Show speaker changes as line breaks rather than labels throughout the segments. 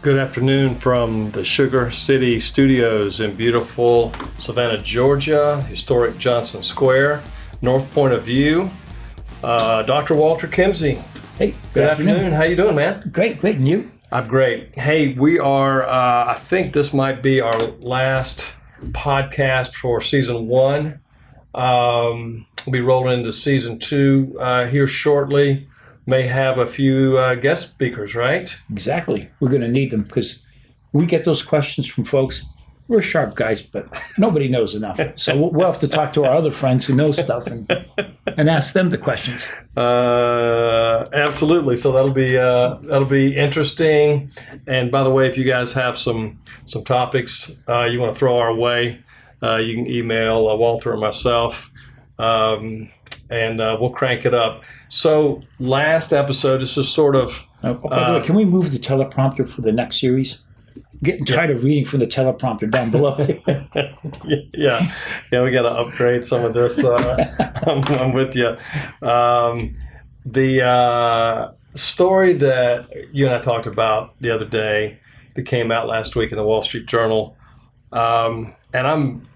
Good afternoon from the Sugar City Studios in beautiful Savannah, Georgia, historic Johnson Square, North Point of View. Dr. Walter Kimsey.
Hey,
good afternoon. How you doing, man?
Great, and you?
I'm great. Hey, we are, I think this might be our last podcast for season 1. We'll be rolling into season 2 here shortly. May have a few guest speakers, right?
Exactly. We're going to need them because we get those questions from folks. We're sharp guys, but nobody knows enough. So we'll have to talk to our other friends who know stuff and ask them the questions.
Absolutely. So that'll be interesting. And by the way, if you guys have some topics you want to throw our way, you can email Walter or myself, and we'll crank it up. So last episode, this is sort of...
by the way, can we move the teleprompter for the next series? Getting tired of reading from the teleprompter down below.
yeah, we got to upgrade some of this. I'm with you. The story that you and I talked about the other day that came out last week in the Wall Street Journal, and I'm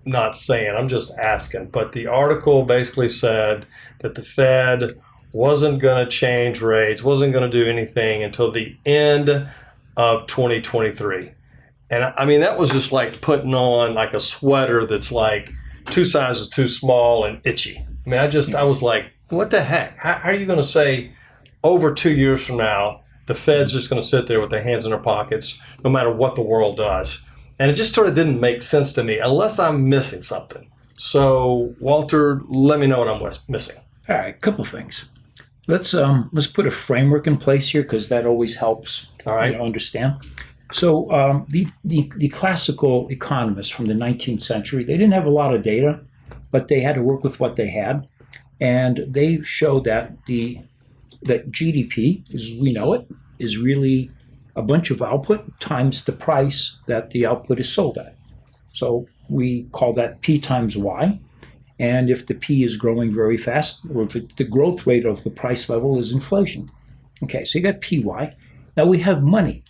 not saying, I'm just asking, but the article basically said that the Fed wasn't going to change rates, wasn't going to do anything until the end of 2023. And I mean, that was just like putting on like a sweater that's like 2 sizes too small and itchy. I mean, I was like, what the heck? How are you going to say over 2 years from now, the Fed's just going to sit there with their hands in their pockets no matter what the world does? And it just sort of didn't make sense to me unless I'm missing something. So, Walter, let me know what I'm missing.
All right, a couple things. Let's put a framework in place here because that always helps.
All right.
Understand. So the classical economists from the 19th century, they didn't have a lot of data, but they had to work with what they had, and they showed that that GDP, as we know it, is really a bunch of output times the price that the output is sold at. So we call that P times Y. And if the P is growing very fast, or if the growth rate of the price level is inflation. Okay, so you got PY. Now we have money.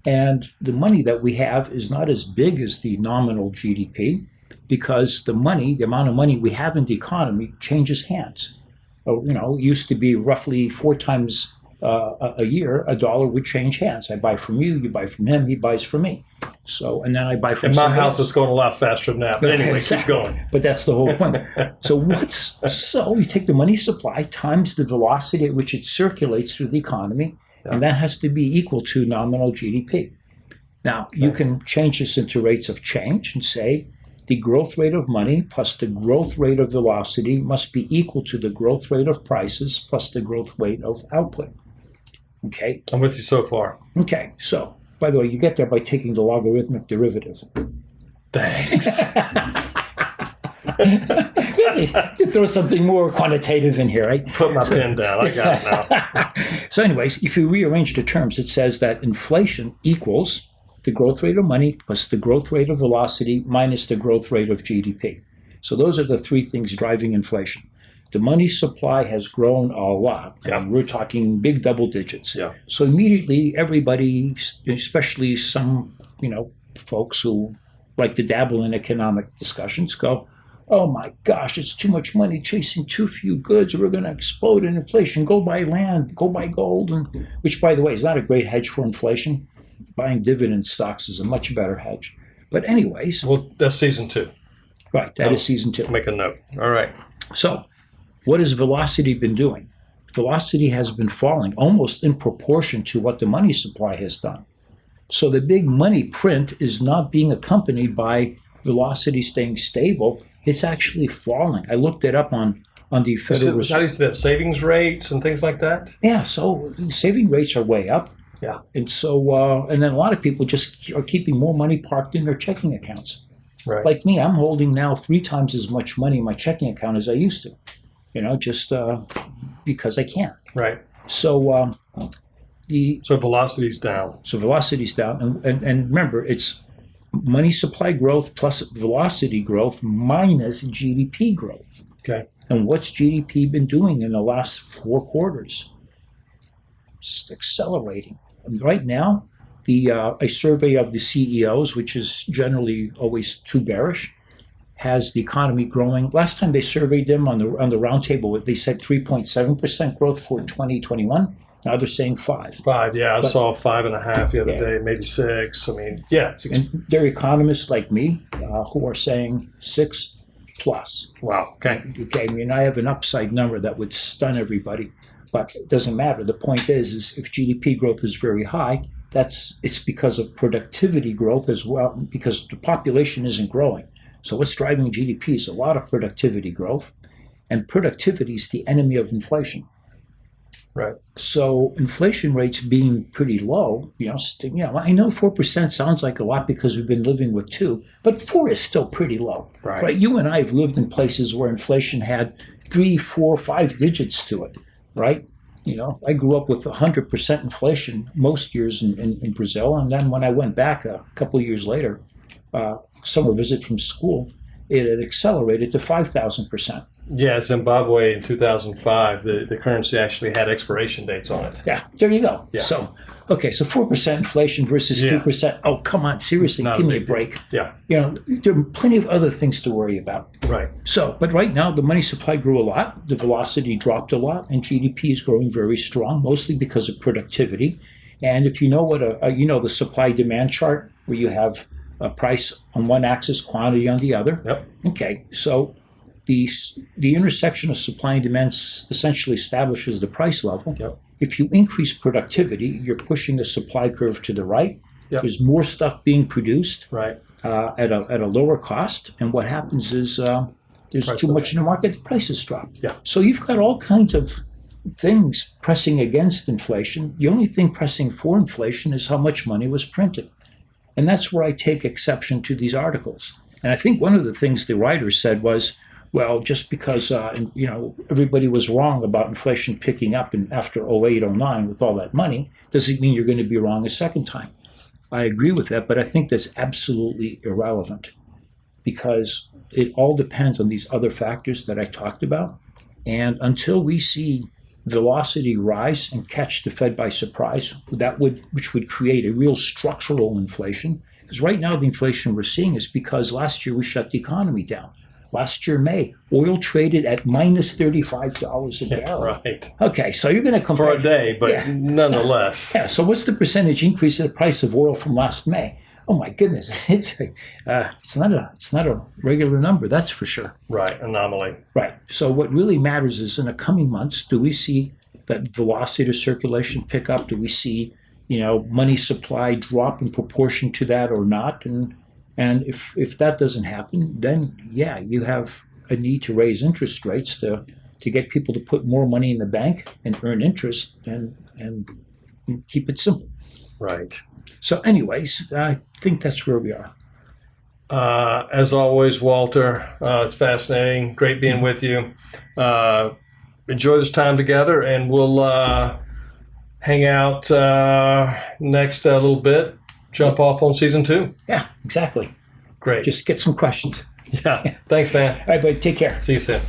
And the money that we have is not as big as the nominal GDP because the amount of money we have in the economy changes hands. It used to be roughly 4 times a year, a dollar would change hands. I buy from you, you buy from him, he buys from me. So, and then I buy from
in my house,
else.
It's going a lot faster than that. But anyway,
exactly.
Keep going.
But that's the whole point. So you take the money supply times the velocity at which it circulates through the economy, and that has to be equal to nominal GDP. Now, you can change this into rates of change and say the growth rate of money plus the growth rate of velocity must be equal to the growth rate of prices plus the growth rate of output. Okay.
I'm with you so far.
Okay. So, by the way, you get there by taking the logarithmic derivative.
Thanks.
To throw something more quantitative in here, right?
Put my pen down. I got it now.
So anyways, if you rearrange the terms, it says that inflation equals the growth rate of money plus the growth rate of velocity minus the growth rate of GDP. So those are the 3 things driving inflation. The money supply has grown a lot.
Yeah.
And we're talking big double digits.
Yeah.
So immediately everybody, especially some, folks who like to dabble in economic discussions, go, oh my gosh, it's too much money chasing too few goods. We're going to explode in inflation. Go buy land, go buy gold, which, by the way, is not a great hedge for inflation. Buying dividend stocks is a much better hedge. But anyways.
Well, that's season 2.
Right, that is season 2.
Make a note. All right.
So what has velocity been doing? Velocity has been falling almost in proportion to what the money supply has done. So the big money print is not being accompanied by velocity staying stable. It's actually falling. I looked it up on the Federal Reserve.
How do you see that? Savings rates and things like that?
Yeah, so saving rates are way up.
Yeah.
And so, and then a lot of people just are keeping more money parked in their checking accounts.
Right.
Like me, I'm holding now 3 times as much money in my checking account as I used to. Just because I can.
Right.
So
So velocity's down.
So velocity's down, and remember, it's money supply growth plus velocity growth minus GDP growth.
Okay.
And what's GDP been doing in the last 4 quarters? Just accelerating. Right now, a survey of the CEOs, which is generally always too bearish, has the economy growing. Last time they surveyed them on the roundtable, they said 3.7% growth for 2021. Now they're saying 5.
5, yeah. I saw 5.5 the other day, maybe 6. I mean, yeah.
And there are economists like me who are saying 6 plus.
Wow. Okay.
Okay. I mean, I have an upside number that would stun everybody, but it doesn't matter. The point is if GDP growth is very high, it's because of productivity growth as well, because the population isn't growing. So what's driving GDP is a lot of productivity growth, and productivity is the enemy of inflation.
Right.
So inflation rates being pretty low, I know 4% sounds like a lot because we've been living with 2, but 4 is still pretty low. Right? You and I have lived in places where inflation had 3, 4, 5 digits to it, right? I grew up with 100% inflation most years in Brazil, and then when I went back a couple of years later, summer visit from school, it had accelerated to 5,000%.
Yeah, Zimbabwe in 2005, the currency actually had expiration dates on it.
Yeah, there you go.
Yeah.
So 4% inflation versus 2%. Oh, come on, seriously, give me a break.
Yeah.
There are plenty of other things to worry about.
Right.
So, but right now, the money supply grew a lot, the velocity dropped a lot, and GDP is growing very strong, mostly because of productivity. And if you know what the supply-demand chart, where you have a price on one axis, quantity on the other.
Yep.
Okay, so the intersection of supply and demand essentially establishes the price level.
Yep.
If you increase productivity, you're pushing the supply curve to the right.
Yep.
There's more stuff being produced
right.
At a lower cost, and what happens is there's too much in the market, the prices drop.
Yeah.
So you've got all kinds of things pressing against inflation. The only thing pressing for inflation is how much money was printed. And that's where I take exception to these articles. And I think one of the things the writers said was, well, just because everybody was wrong about inflation picking up after 08, 09 with all that money, doesn't mean you're going to be wrong a second time. I agree with that, but I think that's absolutely irrelevant because it all depends on these other factors that I talked about. And until we see velocity rise and catch the Fed by surprise, which would create a real structural inflation. Because right now the inflation we're seeing is because last year we shut the economy down. Last year, May, oil traded at minus $35 a barrel.
Right.
Okay, so you're going to compare.
For a day, but nonetheless.
Yeah, so what's the percentage increase in the price of oil from last May? Oh my goodness, it's not a regular number, that's for sure.
Right, anomaly.
Right. So what really matters is in the coming months, do we see that velocity of circulation pick up? Do we see, money supply drop in proportion to that or not? And if that doesn't happen, then you have a need to raise interest rates to get people to put more money in the bank and earn interest and keep it simple.
Right.
So anyways, I think that's where we are.
As always, Walter, it's fascinating. Great being with you. Enjoy this time together, and we'll hang out next little bit, jump off on season 2.
Yeah, exactly.
Great.
Just get some questions.
Yeah. Thanks, man.
All right, buddy. Take care.
See you soon.